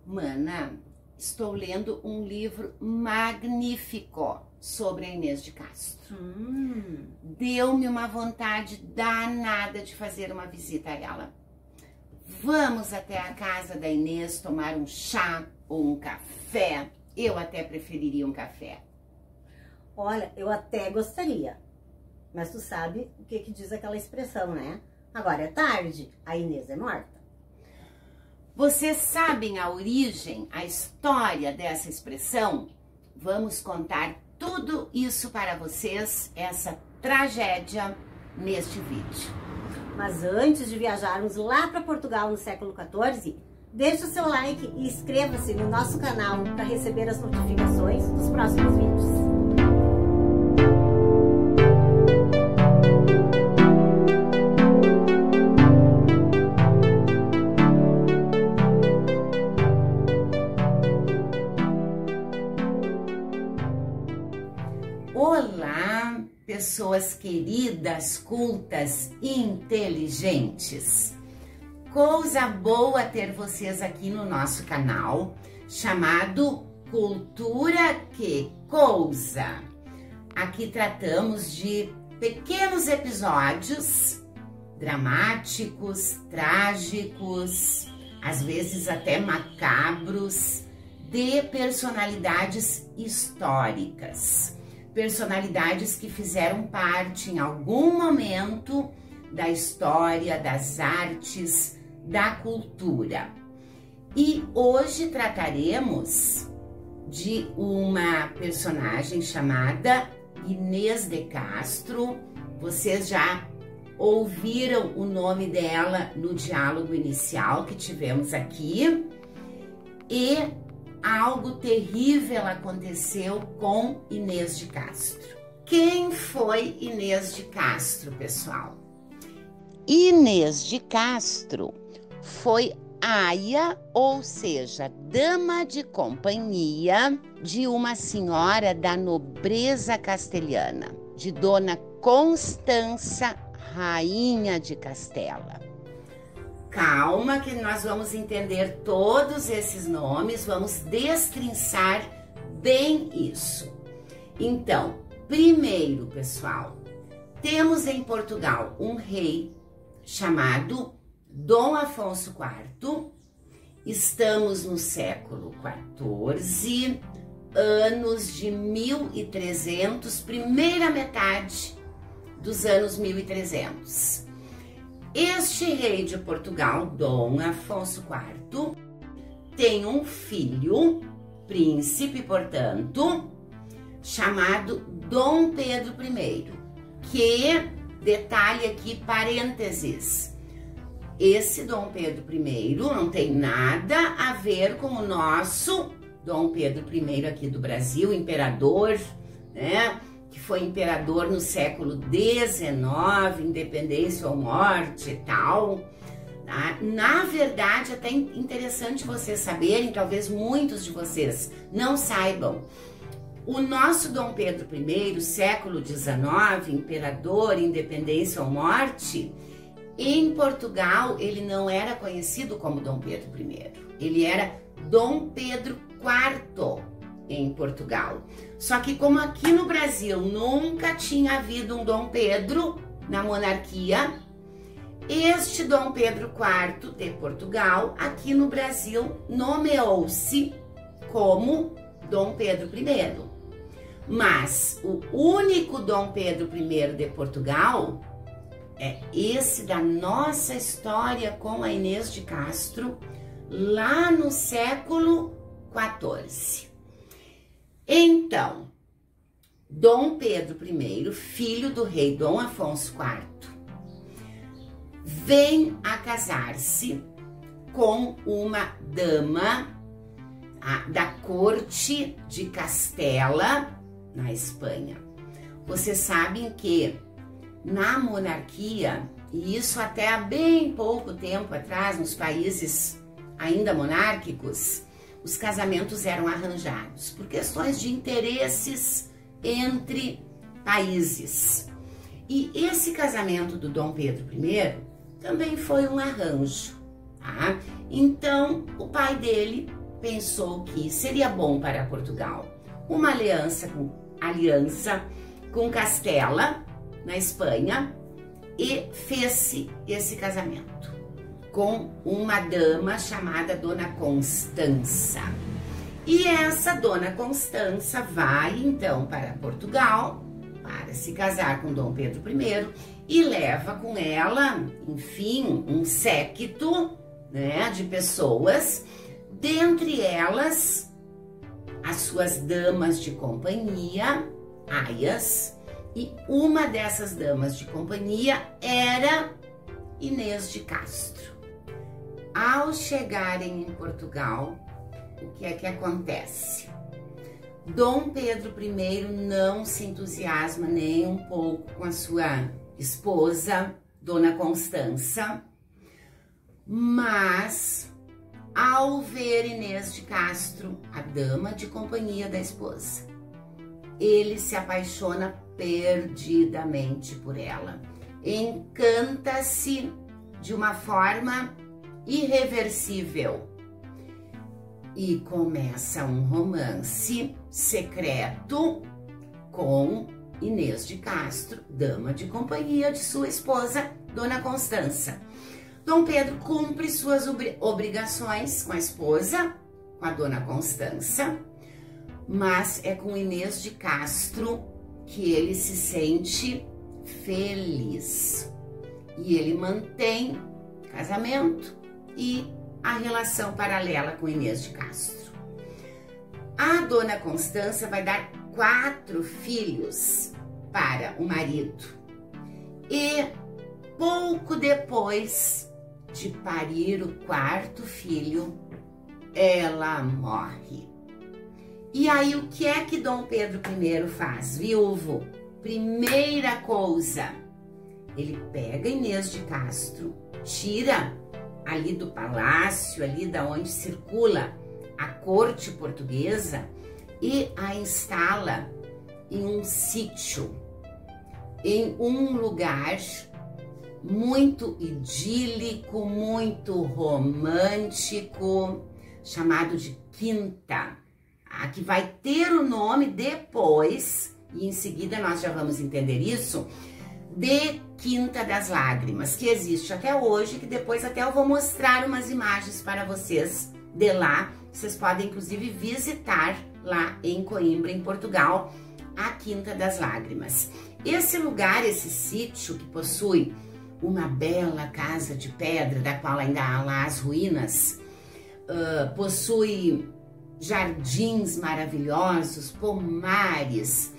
Mana, estou lendo um livro magnífico sobre a Inês de Castro. Deu-me uma vontade danada de fazer uma visita a ela. Vamos até a casa da Inês tomar um chá ou um café. Eu até preferiria um café. Olha, eu até gostaria. Mas tu sabe o que diz aquela expressão, né? Agora é tarde, a Inês é morta. Vocês sabem a origem, a história dessa expressão? Vamos contar tudo isso para vocês, essa tragédia, neste vídeo. Mas antes de viajarmos lá para Portugal no século XIV, deixe o seu like e inscreva-se no nosso canal para receber as notificações dos próximos vídeos. Olá, pessoas queridas, cultas e inteligentes. Coisa boa ter vocês aqui no nosso canal, chamado Cultura Que Cousa. Aqui tratamos de pequenos episódios dramáticos, trágicos, às vezes até macabros, de personalidades históricas. Personalidades que fizeram parte em algum momento da história, das artes, da cultura. E hoje trataremos de uma personagem chamada Inês de Castro. Vocês já ouviram o nome dela no diálogo inicial que tivemos aqui. E algo terrível aconteceu com Inês de Castro. Quem foi Inês de Castro, pessoal? Inês de Castro foi aia, ou seja, dama de companhia de uma senhora da nobreza castelhana, de Dona Constança, rainha de Castela. Calma que nós vamos entender todos esses nomes, vamos destrinçar bem isso. Então, primeiro, pessoal, temos em Portugal um rei chamado Dom Afonso IV. Estamos no século XIV, anos de 1300, primeira metade dos anos 1300. Este rei de Portugal, Dom Afonso IV, tem um filho, príncipe, portanto, chamado Dom Pedro I, que, detalhe aqui, parênteses, esse Dom Pedro I não tem nada a ver com o nosso Dom Pedro I aqui do Brasil, imperador, né? Que foi imperador no século XIX, independência ou morte e tal. Tá? Na verdade, até interessante vocês saberem, talvez muitos de vocês não saibam, o nosso Dom Pedro I, século XIX, imperador, independência ou morte, em Portugal ele não era conhecido como Dom Pedro I, ele era Dom Pedro IV. Em Portugal. Só que como aqui no Brasil nunca tinha havido um Dom Pedro na monarquia, este Dom Pedro IV de Portugal, aqui no Brasil, nomeou-se como Dom Pedro I. Mas o único Dom Pedro I de Portugal é esse da nossa história com a Inês de Castro, lá no século XIV. Então, Dom Pedro I, filho do rei Dom Afonso IV, vem a casar-se com uma dama da corte de Castela, na Espanha. Vocês sabem que na monarquia, e isso até há bem pouco tempo atrás, nos países ainda monárquicos, os casamentos eram arranjados por questões de interesses entre países. E esse casamento do Dom Pedro I também foi um arranjo, tá? Então, o pai dele pensou que seria bom para Portugal uma aliança com Castela, na Espanha, e fez-se esse casamento com uma dama chamada Dona Constança. E essa Dona Constança vai então para Portugal para se casar com Dom Pedro I e leva com ela, enfim, um séquito, né, de pessoas, dentre elas as suas damas de companhia, aias, e uma dessas damas de companhia era Inês de Castro. Ao chegarem em Portugal, o que é que acontece? Dom Pedro I não se entusiasma nem um pouco com a sua esposa, Dona Constança, mas ao ver Inês de Castro, a dama de companhia da esposa, ele se apaixona perdidamente por ela, encanta-se de uma forma irreversível e começa um romance secreto com Inês de Castro, dama de companhia de sua esposa, Dona Constança. Dom Pedro cumpre suas obrigações com a esposa, com a Dona Constança, mas é com Inês de Castro que ele se sente feliz. E ele mantém casamento e a relação paralela com Inês de Castro. A Dona Constança vai dar 4 filhos para o marido. E pouco depois de parir o 4º filho, ela morre. E aí o que é que Dom Pedro I faz? Viúvo, primeira coisa, ele pega Inês de Castro, tira ali do palácio, ali da onde circula a corte portuguesa, e a instala em um sítio, em um lugar muito idílico, muito romântico, chamado de Quinta, que vai ter o nome depois, e em seguida nós já vamos entender isso, de Quinta das Lágrimas, que existe até hoje, que depois até eu vou mostrar umas imagens para vocês de lá. Vocês podem inclusive visitar lá em Coimbra, em Portugal, a Quinta das Lágrimas. Esse lugar, esse sítio que possui uma bela casa de pedra, da qual ainda há lá as ruínas, possui jardins maravilhosos, pomares,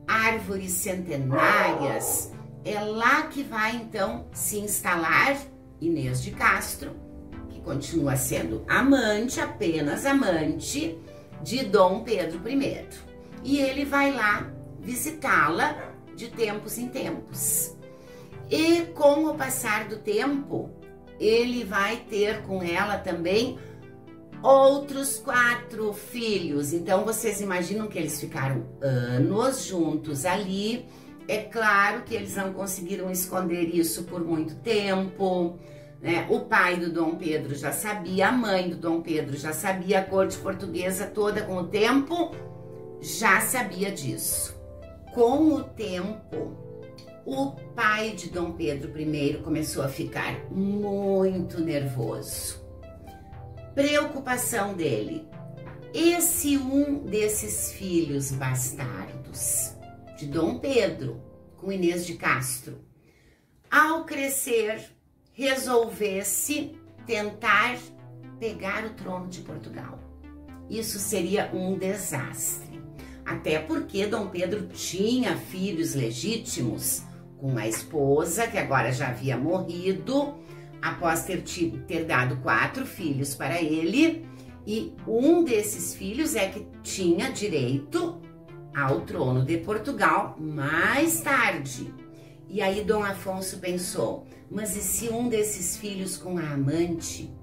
árvores centenárias. É lá que vai então se instalar Inês de Castro, que continua sendo amante, apenas amante de Dom Pedro I. E ele vai lá visitá-la de tempos em tempos. E com o passar do tempo, ele vai ter com ela também outros 4 filhos. Então vocês imaginam que eles ficaram anos juntos ali. É claro que eles não conseguiram esconder isso por muito tempo, né? O pai do Dom Pedro já sabia, a mãe do Dom Pedro já sabia, a corte portuguesa toda com o tempo já sabia disso. Com o tempo, o pai de Dom Pedro I começou a ficar muito nervoso. Preocupação dele: e se um desses filhos bastardos de Dom Pedro com Inês de Castro, ao crescer, resolvesse tentar pegar o trono de Portugal? Isso seria um desastre, até porque Dom Pedro tinha filhos legítimos com a esposa, que agora já havia morrido, após ter dado 4 filhos para ele, e um desses filhos é que tinha direito ao trono de Portugal mais tarde. E aí Dom Afonso pensou: mas e se um desses filhos com a amante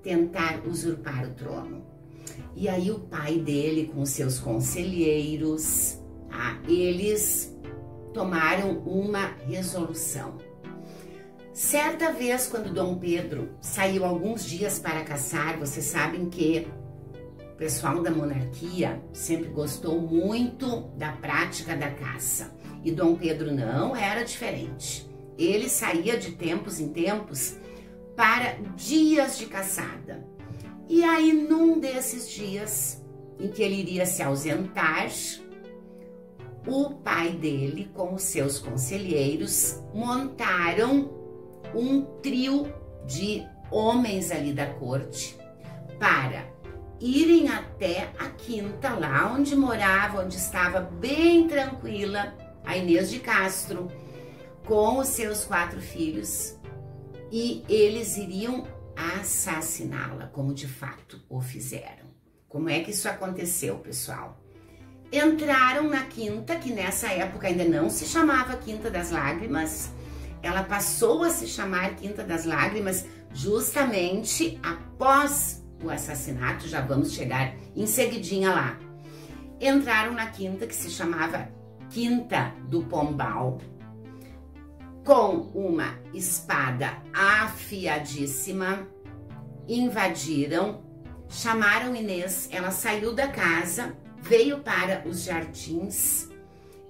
tentar usurpar o trono? E aí o pai dele, com seus conselheiros, eles tomaram uma resolução. Certa vez, quando Dom Pedro saiu alguns dias para caçar, vocês sabem que pessoal da monarquia sempre gostou muito da prática da caça. E Dom Pedro não era diferente. Ele saía de tempos em tempos para dias de caçada. E aí, num desses dias em que ele iria se ausentar, o pai dele, com os seus conselheiros, montaram um trio de homens ali da corte para irem até a quinta, lá onde morava, onde estava bem tranquila a Inês de Castro, com os seus 4 filhos, e eles iriam assassiná-la, como de fato o fizeram. Como é que isso aconteceu, pessoal? Entraram na quinta, que nessa época ainda não se chamava Quinta das Lágrimas. Ela passou a se chamar Quinta das Lágrimas justamente após o assassinato, já vamos chegar em seguidinha lá. Entraram na quinta, que se chamava Quinta do Pombal, com uma espada afiadíssima, invadiram, chamaram Inês, ela saiu da casa, veio para os jardins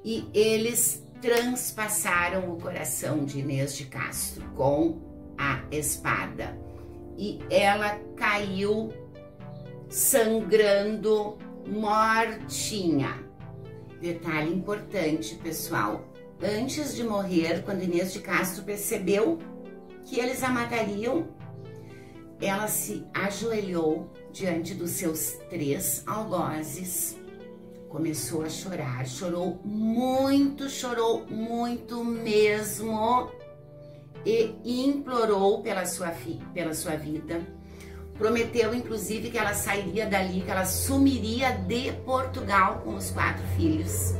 e eles transpassaram o coração de Inês de Castro com a espada. E ela caiu sangrando, mortinha. Detalhe importante, pessoal. Antes de morrer, quando Inês de Castro percebeu que eles a matariam, ela se ajoelhou diante dos seus 3 algozes, começou a chorar, chorou muito mesmo, e implorou pela sua vida. Prometeu, inclusive, que ela sairia dali, que ela sumiria de Portugal com os 4 filhos,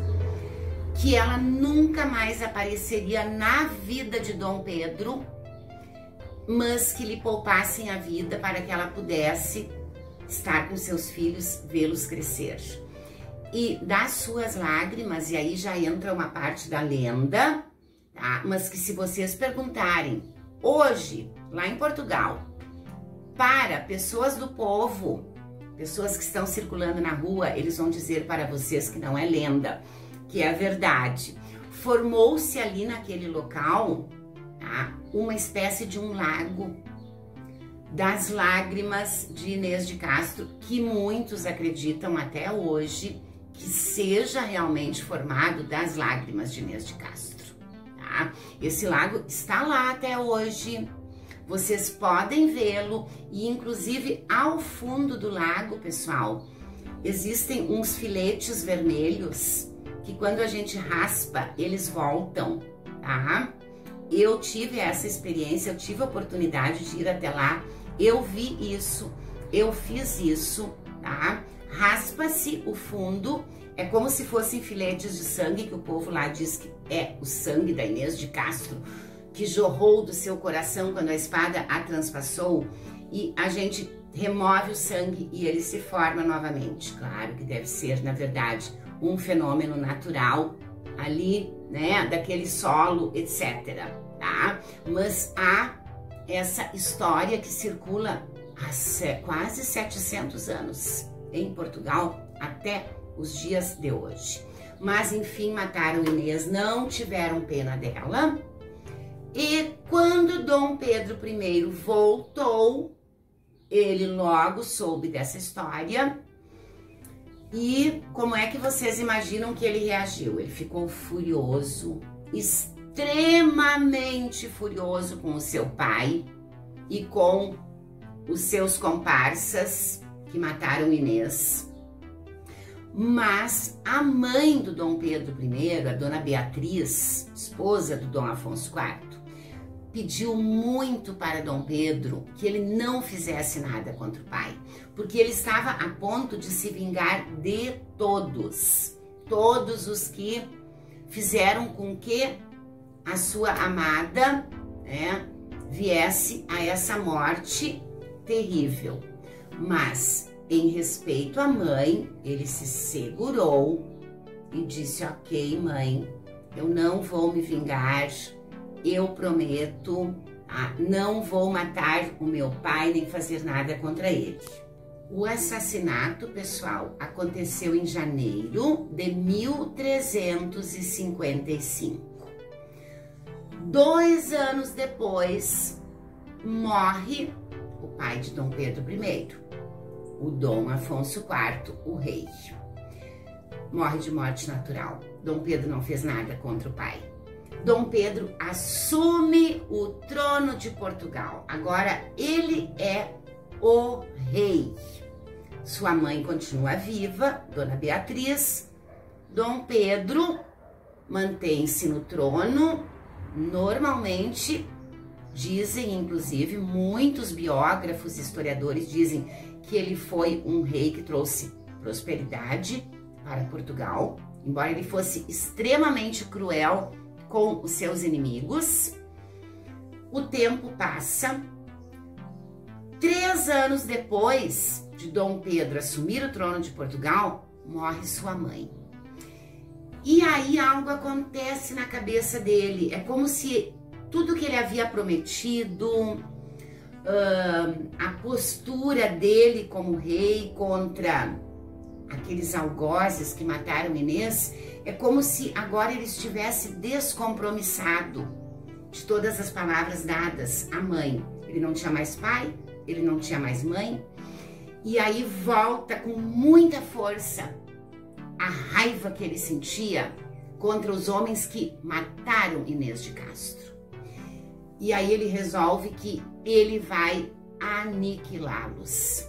que ela nunca mais apareceria na vida de Dom Pedro, mas que lhe poupassem a vida para que ela pudesse estar com seus filhos, vê-los crescer. E das suas lágrimas, e aí já entra uma parte da lenda, tá? Mas que se vocês perguntarem hoje, lá em Portugal, para pessoas do povo, pessoas que estão circulando na rua, eles vão dizer para vocês que não é lenda, que é verdade. Formou-se ali naquele local, tá, uma espécie de um lago das lágrimas de Inês de Castro, que muitos acreditam até hoje que seja realmente formado das lágrimas de Inês de Castro, tá? Esse lago está lá até hoje, vocês podem vê-lo, e inclusive ao fundo do lago, pessoal, existem uns filetes vermelhos que quando a gente raspa, eles voltam, tá? Eu tive essa experiência, eu tive a oportunidade de ir até lá, eu vi isso, eu fiz isso, tá? Raspa-se o fundo, é como se fossem filetes de sangue, que o povo lá diz que é o sangue da Inês de Castro, que jorrou do seu coração quando a espada a transpassou, e a gente remove o sangue e ele se forma novamente. Claro que deve ser, na verdade, um fenômeno natural ali, né, daquele solo, etc, tá? Mas há essa história que circula há quase 700 anos em Portugal até os dias de hoje. Mas enfim, mataram Inês, não tiveram pena dela. E quando Dom Pedro I voltou, ele logo soube dessa história. E como é que vocês imaginam que ele reagiu? Ele ficou furioso, extremamente furioso com o seu pai e com os seus comparsas que mataram Inês. Mas a mãe do Dom Pedro I, a Dona Beatriz, esposa do Dom Afonso IV, pediu muito para Dom Pedro que ele não fizesse nada contra o pai, porque ele estava a ponto de se vingar de todos os que fizeram com que a sua amada, né, viesse a essa morte terrível. Mas, em respeito à mãe, ele se segurou e disse: ok, mãe, eu não vou me vingar, eu prometo, não vou matar o meu pai nem fazer nada contra ele. O assassinato, pessoal, aconteceu em janeiro de 1355. 2 anos depois, morre o pai de Dom Pedro I, o Dom Afonso IV, o rei. Morre de morte natural. Dom Pedro não fez nada contra o pai. Dom Pedro assume o trono de Portugal. Agora ele é o rei. Sua mãe continua viva, Dona Beatriz. Dom Pedro mantém-se no trono. Normalmente, dizem, inclusive, muitos biógrafos, historiadores dizem que ele foi um rei que trouxe prosperidade para Portugal, embora ele fosse extremamente cruel com os seus inimigos. O tempo passa. 3 anos depois de Dom Pedro assumir o trono de Portugal, morre sua mãe. E aí algo acontece na cabeça dele. É como se tudo que ele havia prometido, a postura dele como rei contra aqueles algozes que mataram Inês, é como se agora ele estivesse descompromissado de todas as palavras dadas à mãe. Ele não tinha mais pai, ele não tinha mais mãe, e aí volta com muita força a raiva que ele sentia contra os homens que mataram Inês de Castro. E aí ele resolve que ele vai aniquilá-los.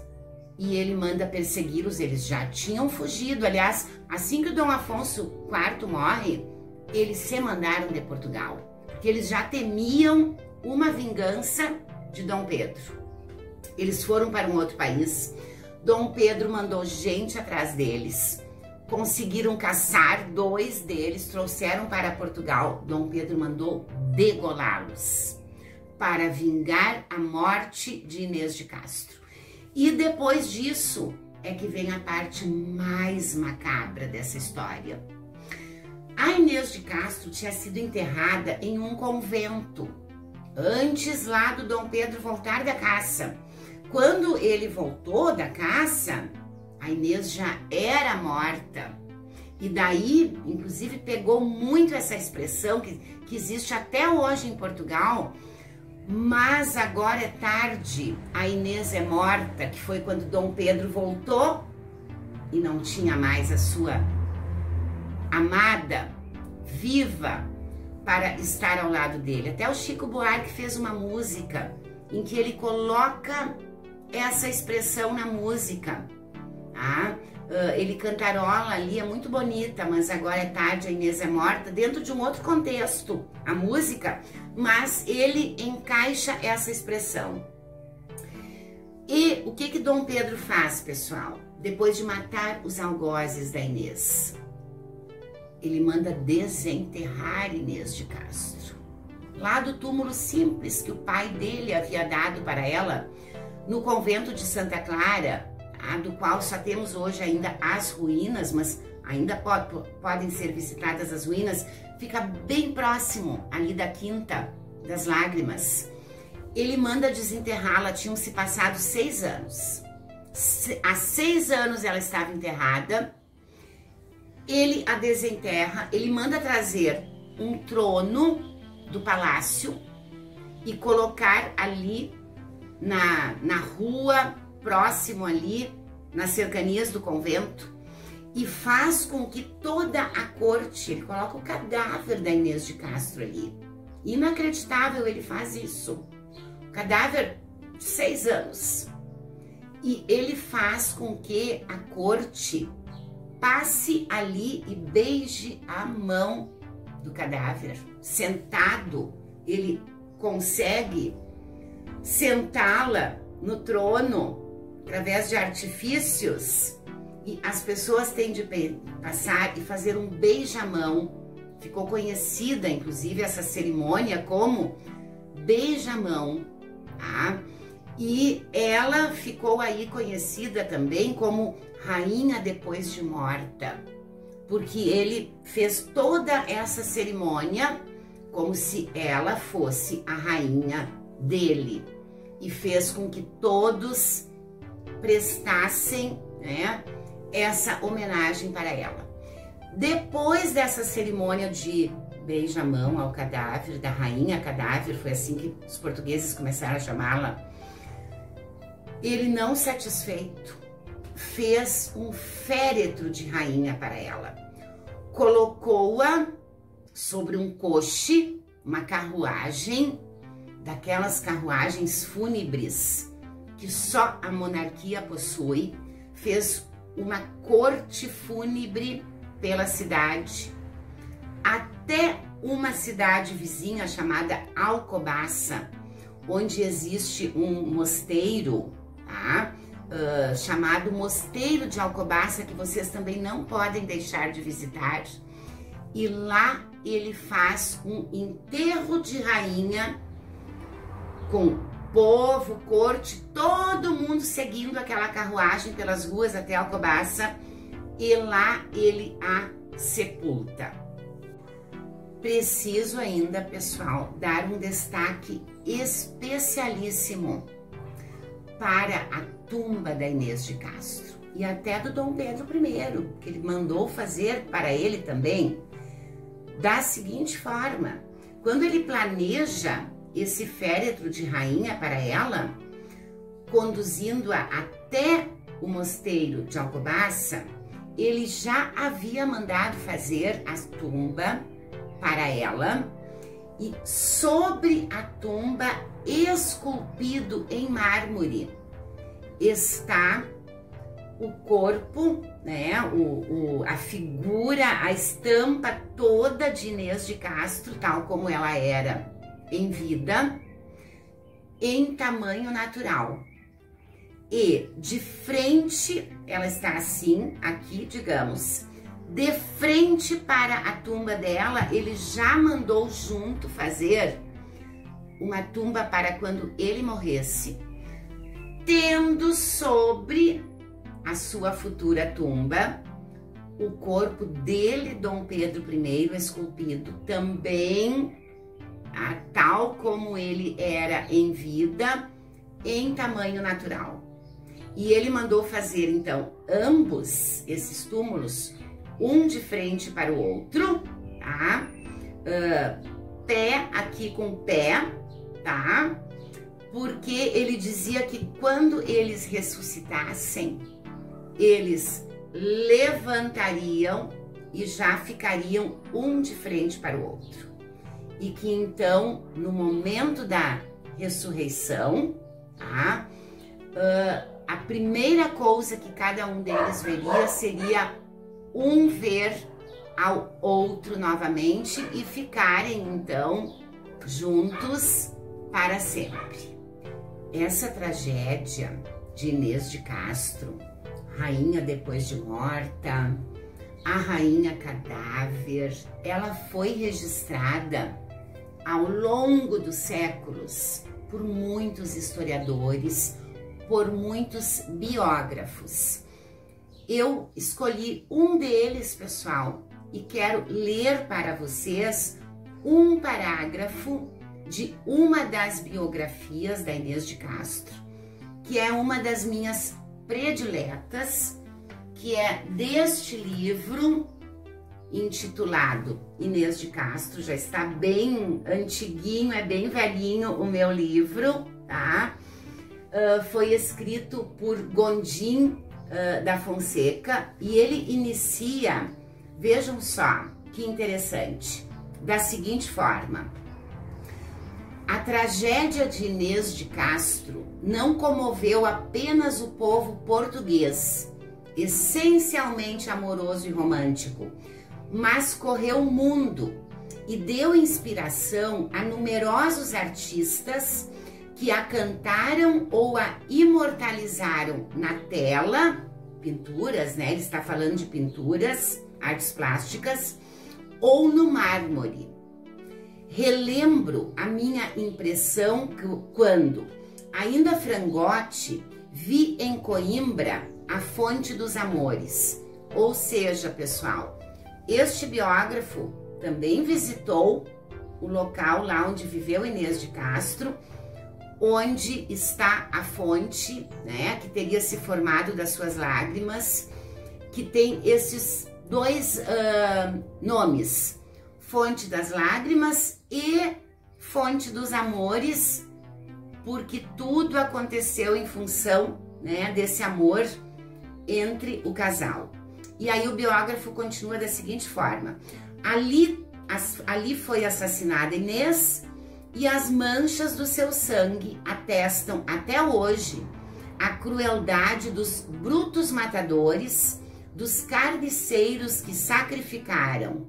E ele manda persegui-los. Eles já tinham fugido. Aliás, assim que o Dom Afonso IV morre, eles se mandaram de Portugal, porque eles já temiam uma vingança de Dom Pedro. Eles foram para um outro país. Dom Pedro mandou gente atrás deles. Conseguiram caçar 2 deles, trouxeram para Portugal. Dom Pedro mandou degolá-los para vingar a morte de Inês de Castro. E depois disso é que vem a parte mais macabra dessa história. A Inês de Castro tinha sido enterrada em um convento, antes lá do Dom Pedro voltar da caça. Quando ele voltou da caça, a Inês já era morta. E daí, inclusive, pegou muito essa expressão que existe até hoje em Portugal, mas agora é tarde, a Inês é morta, que foi quando Dom Pedro voltou e não tinha mais a sua amada viva para estar ao lado dele. Até o Chico Buarque fez uma música em que ele coloca essa expressão na música. Ele cantarola ali, é muito bonita, mas agora é tarde, a Inês é morta, dentro de um outro contexto, a música, mas ele encaixa essa expressão. E o que Dom Pedro faz, pessoal? Depois de matar os algozes da Inês, ele manda desenterrar Inês de Castro, lá do túmulo simples que o pai dele havia dado para ela, no convento de Santa Clara, do qual só temos hoje ainda as ruínas, mas ainda podem ser visitadas as ruínas. Fica bem próximo ali da Quinta das Lágrimas. Ele manda desenterrá-la, tinham se passado 6 anos. Há 6 anos ela estava enterrada, ele a desenterra, ele manda trazer um trono do palácio e colocar ali na rua, próximo ali, nas cercanias do convento, e faz com que toda a corte, ele coloca o cadáver da Inês de Castro ali. Inacreditável, ele faz isso. O cadáver de 6 anos. E ele faz com que a corte passe ali e beije a mão do cadáver. Sentado, ele consegue sentá-la no trono através de artifícios, e as pessoas têm de passar e fazer um beijamão. Ficou conhecida, inclusive, essa cerimônia como beijamão, tá? E ela ficou aí conhecida também como rainha depois de morta, porque ele fez toda essa cerimônia como se ela fosse a rainha dele, e fez com que todos prestassem, né, essa homenagem para ela. Depois dessa cerimônia de beija-mão ao cadáver, da rainha cadáver, foi assim que os portugueses começaram a chamá-la, ele, não satisfeito, fez um féretro de rainha para ela. Colocou-a sobre um coche, uma carruagem, daquelas carruagens fúnebres que só a monarquia possui, fez uma corte fúnebre pela cidade, até uma cidade vizinha chamada Alcobaça, onde existe um mosteiro, tá? Chamado Mosteiro de Alcobaça, que vocês também não podem deixar de visitar. E lá ele faz um enterro de rainha com povo, corte, todo mundo seguindo aquela carruagem pelas ruas até Alcobaça, e lá ele a sepulta. Preciso ainda, pessoal, dar um destaque especialíssimo para a tumba da Inês de Castro e até do Dom Pedro I, que ele mandou fazer para ele também, da seguinte forma: quando ele planeja esse féretro de rainha para ela, conduzindo-a até o mosteiro de Alcobaça, ele já havia mandado fazer a tumba para ela, e sobre a tumba, esculpido em mármore, está o corpo, né, a figura, a estampa toda de Inês de Castro, tal como ela era em vida, em tamanho natural. E de frente, ela está assim, aqui, digamos, de frente para a tumba dela, ele já mandou junto fazer uma tumba para quando ele morresse, tendo sobre a sua futura tumba o corpo dele, Dom Pedro I, esculpido também, tal como ele era em vida, em tamanho natural. E ele mandou fazer, então, ambos esses túmulos, um de frente para o outro, tá? Pé aqui com pé, tá? Porque ele dizia que quando eles ressuscitassem, eles levantariam e já ficariam um de frente para o outro. E que então, no momento da ressurreição, tá? A primeira coisa que cada um deles veria seria um ver ao outro novamente e ficarem então juntos para sempre. Essa tragédia de Inês de Castro, rainha depois de morta, a rainha cadáver, ela foi registrada ao longo dos séculos por muitos historiadores, por muitos biógrafos. Eu escolhi um deles, pessoal, e quero ler para vocês um parágrafo de uma das biografias da Inês de Castro, que é uma das minhas prediletas, que é deste livro intitulado Inês de Castro. Já está bem antiguinho, é bem velhinho o meu livro, tá? Foi escrito por Gondim da Fonseca e ele inicia, vejam só que interessante, da seguinte forma: a tragédia de Inês de Castro não comoveu apenas o povo português, essencialmente amoroso e romântico, mas correu o mundo e deu inspiração a numerosos artistas que a cantaram ou a imortalizaram na tela, pinturas, né? Ele está falando de pinturas, artes plásticas, ou no mármore. Relembro a minha impressão quando, ainda frangote, vi em Coimbra a Fonte dos Amores. Ou seja, pessoal, este biógrafo também visitou o local lá onde viveu Inês de Castro, onde está a fonte, né, que teria se formado das suas lágrimas, que tem esses dois nomes, fonte das lágrimas e fonte dos amores, porque tudo aconteceu em função, né, desse amor entre o casal. E aí o biógrafo continua da seguinte forma: ali foi assassinada Inês, e as manchas do seu sangue atestam até hoje a crueldade dos brutos matadores, dos carniceiros que sacrificaram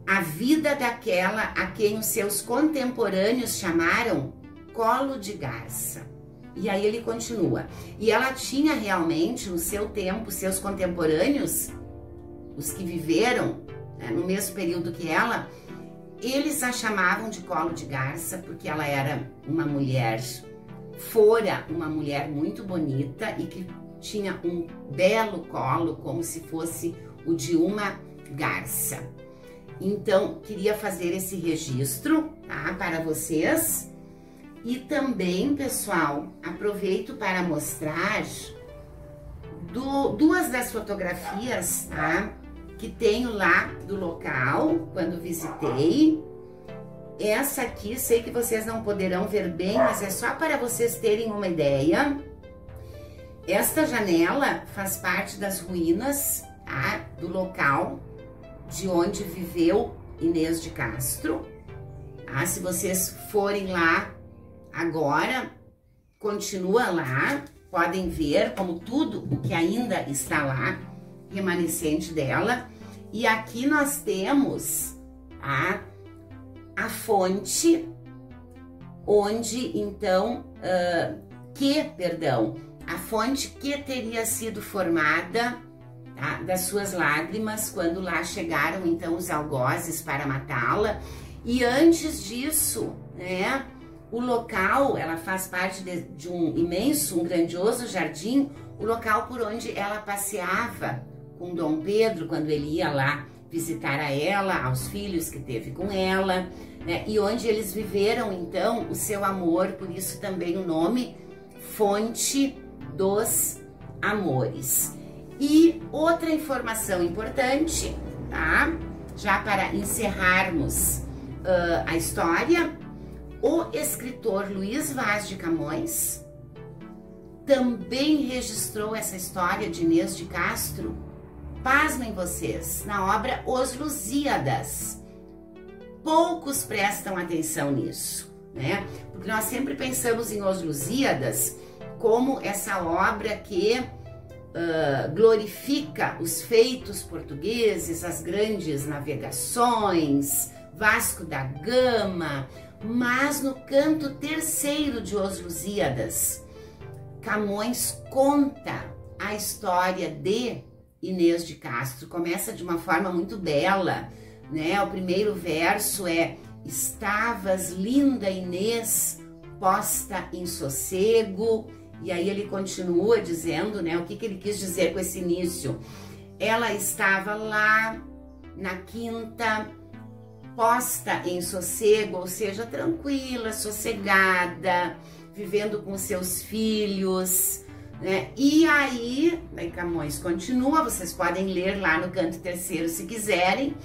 a vida daquela a quem os seus contemporâneos chamaram colo de garça. E aí ele continua: e ela tinha realmente no seu tempo, seus contemporâneos, os que viveram, né, no mesmo período que ela, eles a chamavam de colo de garça, porque ela era uma mulher, fora uma mulher muito bonita e que tinha um belo colo, como se fosse o de uma garça. Então, queria fazer esse registro, tá, para vocês. E também, pessoal, aproveito para mostrar duas das fotografias, tá, que tenho lá do local, quando visitei. Essa aqui, sei que vocês não poderão ver bem, mas é só para vocês terem uma ideia. Esta janela faz parte das ruínas, tá, do local de onde viveu Inês de Castro. Tá? Se vocês forem lá agora, continua lá, podem ver como tudo o que ainda está lá, remanescente dela. E aqui nós temos a fonte, onde então, a fonte que teria sido formada, tá, das suas lágrimas, quando lá chegaram então os algozes para matá-la. E antes disso, né, o local, ela faz parte de um imenso, um grandioso jardim, o local por onde ela passeava com Dom Pedro, quando ele ia lá visitar a ela, aos filhos que teve com ela, né, e onde eles viveram então o seu amor, por isso também o nome Fonte dos Amores. E outra informação importante, tá? Já para encerrarmos a história, o escritor Luiz Vaz de Camões também registrou essa história de Inês de Castro, pasmem vocês, na obra Os Lusíadas. Poucos prestam atenção nisso, né? Porque nós sempre pensamos em Os Lusíadas como essa obra que glorifica os feitos portugueses, as grandes navegações, Vasco da Gama, mas no canto terceiro de Os Lusíadas, Camões conta a história de Inês de Castro. Começa de uma forma muito bela, né? O primeiro verso é: estavas linda Inês, posta em sossego. E aí ele continua dizendo, né, o que ele quis dizer com esse início. Ela estava lá na quinta, posta em sossego, ou seja, tranquila, sossegada, vivendo com seus filhos, né? E aí Camões continua, vocês podem ler lá no canto terceiro se quiserem.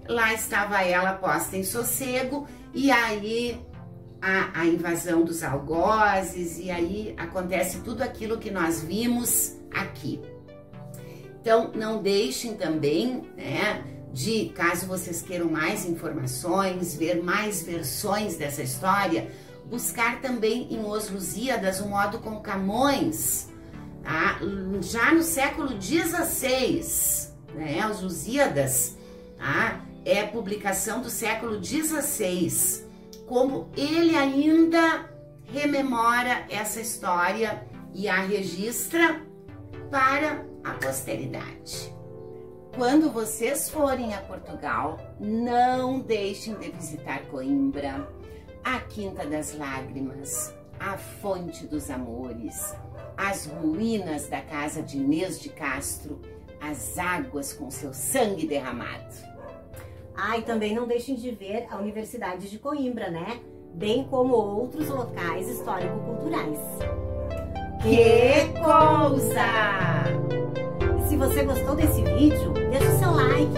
Lá estava ela posta em sossego, e aí a invasão dos algozes, e aí acontece tudo aquilo que nós vimos aqui. Então, não deixem também, né, de, caso vocês queiram mais informações, ver mais versões dessa história, buscar também em Os Lusíadas o modo como Camões, tá, já no século XVI, né, Os Lusíadas, tá, é publicação do século XVI, como ele ainda rememora essa história e a registra para a posteridade. Quando vocês forem a Portugal, não deixem de visitar Coimbra, a Quinta das Lágrimas, a Fonte dos Amores, as ruínas da casa de Inês de Castro, as águas com seu sangue derramado. E também não deixem de ver a Universidade de Coimbra, né? bem como outros locais histórico-culturais. Que coisa! E se você gostou desse vídeo, deixa o seu like